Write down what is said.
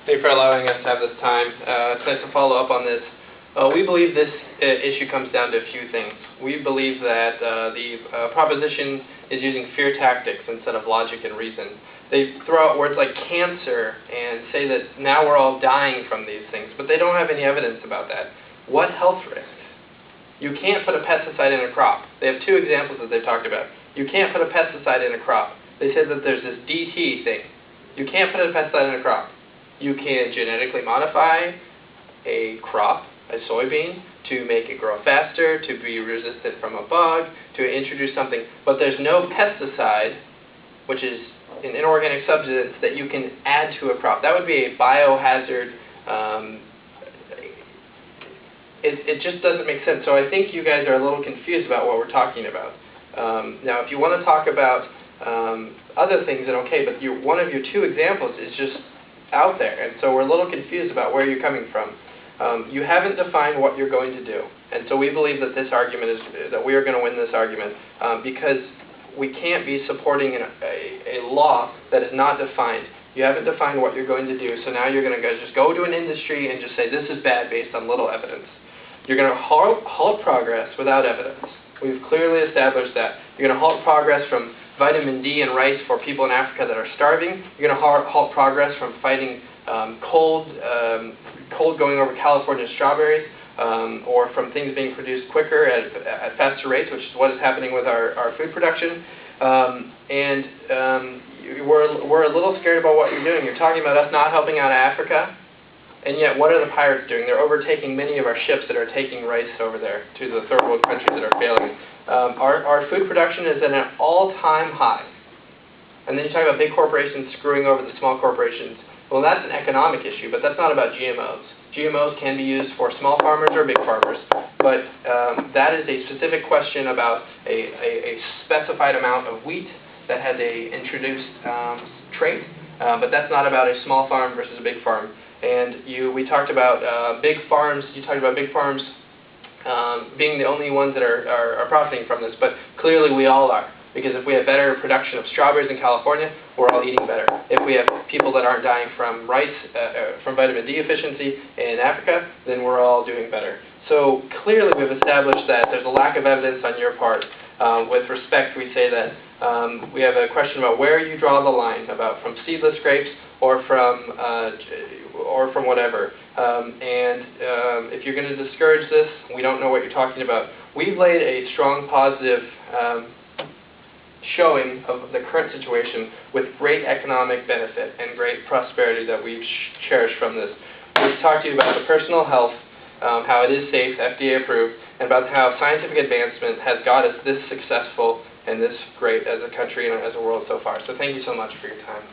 Thank you for allowing us to have this time. It's nice to follow up on this. We believe this issue comes down to a few things. We believe that the proposition is using fear tactics instead of logic and reason. They throw out words like cancer and say that now we're all dying from these things, but they don't have any evidence about that. What health risks? You can't put a pesticide in a crop. They have two examples that they've talked about. You can't put a pesticide in a crop. They said that there's this DT thing. You can't put a pesticide in a crop. You can genetically modify a crop, a soybean, to make it grow faster, to be resistant from a bug, to introduce something. But there's no pesticide, which is an inorganic substance, that you can add to a crop. That would be a biohazard. It just doesn't make sense. So I think you guys are a little confused about what we're talking about. Now, if you want to talk about other things, then okay, but one of your two examples is just out there, and so we're a little confused about where you're coming from. You haven't defined what you're going to do, and so we believe that this argument is that we are going to win this argument because we can't be supporting a law that is not defined. You haven't defined what you're going to do, so now you're going to just go to an industry and just say this is bad based on little evidence. You're going to halt progress without evidence. We've clearly established that. You're going to halt progress from vitamin D in rice for people in Africa that are starving. You're going to halt progress from fighting cold going over California strawberries, or from things being produced quicker at faster rates, which is what is happening with our food production. We're a little scared about what you're doing. You're talking about us not helping out Africa, and yet what are the pirates doing? They're overtaking many of our ships that are taking rice over there to the third world countries that are failing. Our food production is at an all-time high. And then you talk about big corporations screwing over the small corporations. Well, that's an economic issue, but that's not about GMOs. GMOs can be used for small farmers or big farmers, but that is a specific question about a specified amount of wheat that has a introduced trait, but that's not about a small farm versus a big farm. And we talked about big farms. You talked about big farms being the only ones that are profiting from this, but clearly we all are. Because if we have better production of strawberries in California, we're all eating better. If we have people that aren't dying from rice, from vitamin D deficiency in Africa, then we're all doing better. So clearly we've established that there's a lack of evidence on your part. With respect, we say that we have a question about where you draw the line, about from seedless grapes or from whatever. If you're going to discourage this, we don't know what you're talking about. We've laid a strong positive showing of the current situation with great economic benefit and great prosperity that we've cherished from this. We've talked to you about the personal health, how it is safe, FDA approved, and about how scientific advancement has got us this successful and this great as a country and as a world so far. So thank you so much for your time.